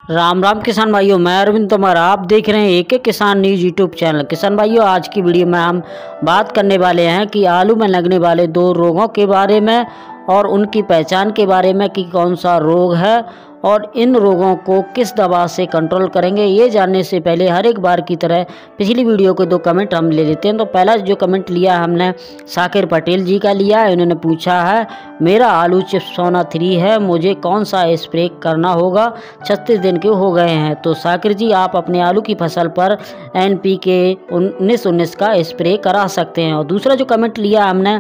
राम राम किसान भाइयों, मैं अरविंद तोमर। आप देख रहे हैं एक किसान न्यूज़ यूट्यूब चैनल। किसान भाइयों, आज की वीडियो में हम बात करने वाले हैं कि आलू में लगने वाले 2 रोगों के बारे में और उनकी पहचान के बारे में कि कौन सा रोग है और इन रोगों को किस दवा से कंट्रोल करेंगे। ये जानने से पहले हर एक बार की तरह पिछली वीडियो के 2 कमेंट हम ले लेते हैं। तो पहला जो कमेंट लिया हमने साकिर पटेल जी का लिया है। उन्होंने पूछा है, मेरा आलू चिप्सोना 3 है, मुझे कौन सा स्प्रे करना होगा? 36 दिन के हो गए हैं। तो साकिर जी, आप अपने आलू की फसल पर NPK 19-19 का स्प्रे करा सकते हैं। और दूसरा जो कमेंट लिया हमने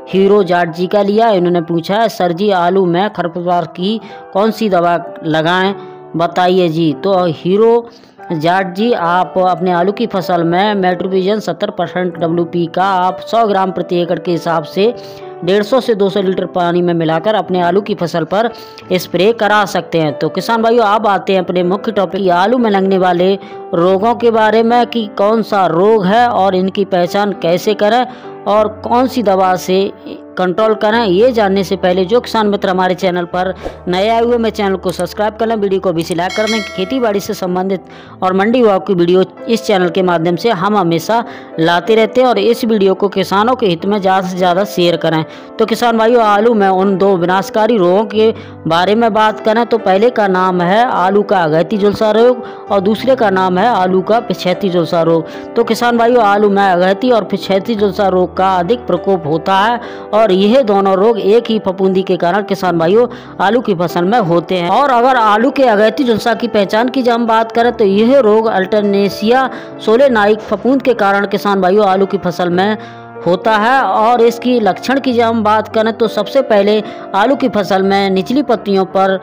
हीरो जाट जी का लिया। इन्होंने पूछा है, सर जी आलू में खरपतवार की कौन सी दवा लगाएं, बताइए जी। तो हीरो जाट जी, आप अपने आलू की फसल में मेट्रोविजन 70% WP का आप 100 ग्राम प्रति एकड़ के हिसाब से 150 से 200 लीटर पानी में मिलाकर अपने आलू की फसल पर स्प्रे करा सकते हैं। तो किसान भाइयों, अब आते हैं अपने मुख्य टॉपिक आलू में लगने वाले रोगों के बारे में कि कौन सा रोग है और इनकी पहचान कैसे करें और कौन सी दवा से कंट्रोल करें। ये जानने से पहले जो किसान मित्र हमारे चैनल पर नए आए हुए, मैं चैनल को सब्सक्राइब कर लें, वीडियो को भी लाइक कर दें। खेती बाड़ी से संबंधित और मंडी विभाग की वीडियो इस चैनल के माध्यम से हम हमेशा लाते रहते हैं और इस वीडियो को किसानों के हित में ज़्यादा से ज़्यादा शेयर करें। तो किसान भाइयों, आलू में उन 2 विनाशकारी रोगों के बारे में बात करें तो पहले का नाम है आलू का अघैती झुलसा रोग और दूसरे का नाम है आलू का पिछैती झुलसा रोग। तो किसान भाइयों, आलू में अघैती और पिछैती झुलसा रोग का अधिक प्रकोप होता है और यह दोनों रोग एक ही फफूंदी के कारण किसान भाइयों आलू की फसल में होते हैं। और अगर आलू के अघैती झुलसा की पहचान की जब हम बात करें तो यह रोग अल्टरनेशिया सोलेनाई फफूंद के कारण किसान भाइयों आलू की फसल में होता है। और इसकी लक्षण की जब हम बात करें तो सबसे पहले आलू की फसल में निचली पत्तियों पर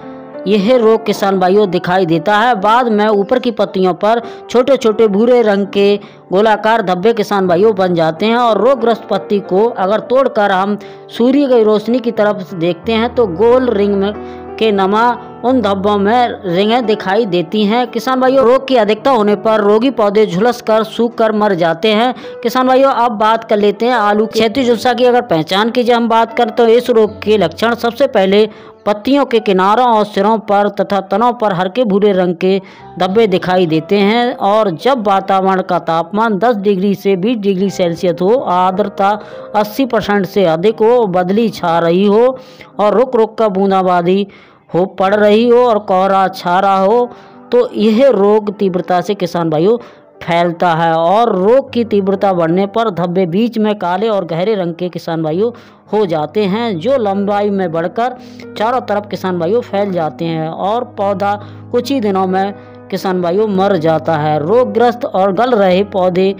यह रोग किसान भाइयों दिखाई देता है। बाद में ऊपर की पत्तियों पर छोटे छोटे भूरे रंग के गोलाकार धब्बे किसान भाइयों बन जाते हैं। और रोगग्रस्त पत्ती को अगर तोड़कर हम सूर्य की रोशनी की तरफ देखते हैं तो गोल रिंग में के नमा उन धब्बों में रिंगें दिखाई देती हैं। किसान भाइयों, रोग की अधिकता होने पर रोगी पौधे झुलस कर सूख कर मर जाते हैं। किसान भाइयों, अब बात कर लेते हैं आलू की पिछैती झुलसा की अगर पहचान की हम बात करें तो इस रोग के लक्षण सबसे पहले पत्तियों के किनारों और सिरों पर तथा तनों पर हल्के भूरे रंग के धब्बे दिखाई देते हैं। और जब वातावरण का तापमान 10 डिग्री से 20 डिग्री सेल्सियस हो, आर्द्रता 80% से अधिक हो, बदली छा रही हो और रुक रुक कर बूंदाबांदी हो पड़ रही हो और कोहरा छा रहा हो, तो यह रोग तीव्रता से किसान भाइयों फैलता है। और रोग की तीव्रता बढ़ने पर धब्बे बीच में काले और गहरे रंग के किसान भाइयों हो जाते हैं, जो लंबाई में बढ़कर चारों तरफ किसान भाइयों फैल जाते हैं और पौधा कुछ ही दिनों में किसान भाइयों मर जाता है। रोगग्रस्त और गल रहे पौधे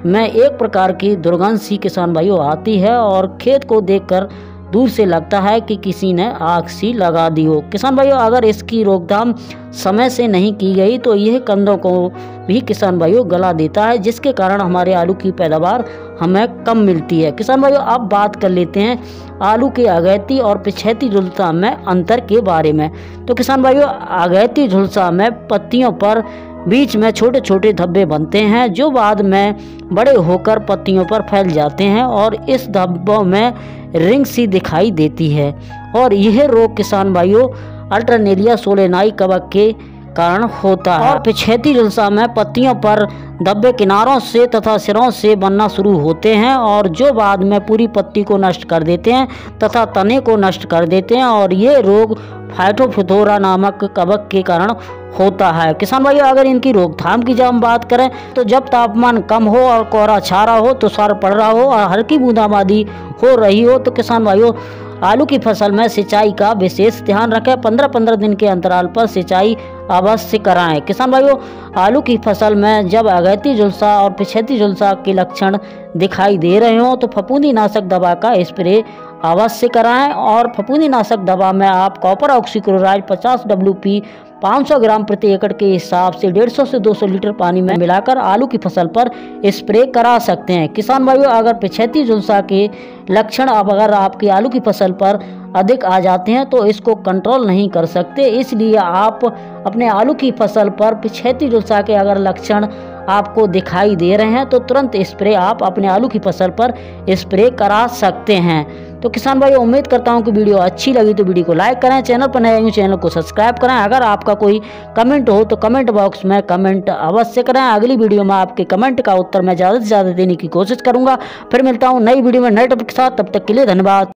में एक प्रकार की दुर्गंध सी किसान भाइयों आती है और खेत को देखकर दूर से लगता है कि किसी ने आग सी लगा दी हो। किसान भाइयों, अगर इसकी रोकथाम समय से नहीं की गई तो यह कंदों को भी किसान भाइयों गला देता है, जिसके कारण हमारे आलू की पैदावार हमें कम मिलती है। किसान भाइयों, अब बात कर लेते हैं आलू के अघैती और पिछैती झुलसा में अंतर के बारे में। तो किसान भाइयों, अघैती झुलसा में पत्तियों पर बीच में छोटे छोटे धब्बे बनते हैं जो बाद में बड़े होकर पत्तियों पर फैल जाते हैं और इस धब्बों में रिंग सी दिखाई देती है। और यह रोग किसान भाइयों अल्टरनेरिया सोलेनाई कवक के कारण होता है। और पिछैती झुलसा में पत्तियों पर धब्बे किनारों से तथा सिरों से बनना शुरू होते हैं और जो बाद में पूरी पत्ती को नष्ट कर देते हैं तथा तने को नष्ट कर देते हैं। और ये रोग फाइटोफथोरा नामक कवक के कारण होता है। किसान भाइयों, अगर इनकी रोकथाम की जब हम बात करें तो जब तापमान कम हो और कोहरा छा रहा हो, तुषार पड़ रहा हो और हल्की बूंदाबांदी हो रही हो तो किसान भाइयों आलू की फसल में सिंचाई का विशेष ध्यान रखें। 15-15 दिन के अंतराल पर सिंचाई अवश्य कराएं। किसान भाइयों, आलू की फसल में जब अघैती झुलसा और पिछैती झुलसा के लक्षण दिखाई दे रहे हो तो फफूंदी नाशक दवा का स्प्रे अवश्य कराएं। और फफूंदी नाशक दवा में आप कॉपर ऑक्सीक्लोराइड 50 WP 500 ग्राम प्रति एकड़ के हिसाब से 150 से 200 लीटर पानी में मिलाकर आलू की फसल पर स्प्रे करा सकते हैं। किसान भाइयों, अगर पिछैती झुलसा के लक्षण अगर आपकी आलू की फसल पर अधिक आ जाते हैं तो इसको कंट्रोल नहीं कर सकते, इसलिए आप अपने आलू की फसल पर पिछैती झुलसा के अगर लक्षण आपको दिखाई दे रहे हैं तो तुरंत स्प्रे आप अपने आलू की फसल पर स्प्रे करा सकते हैं। तो किसान भाइयों उम्मीद करता हूँ कि वीडियो अच्छी लगी तो वीडियो को लाइक करें, चैनल पर नए हैं चैनल को सब्सक्राइब करें। अगर आपका कोई कमेंट हो तो कमेंट बॉक्स में कमेंट अवश्य करें। अगली वीडियो में आपके कमेंट का उत्तर मैं ज़्यादा से ज़्यादा देने की कोशिश करूँगा। फिर मिलता हूँ नई वीडियो में नए टॉपिक के साथ, तब तक के लिए धन्यवाद।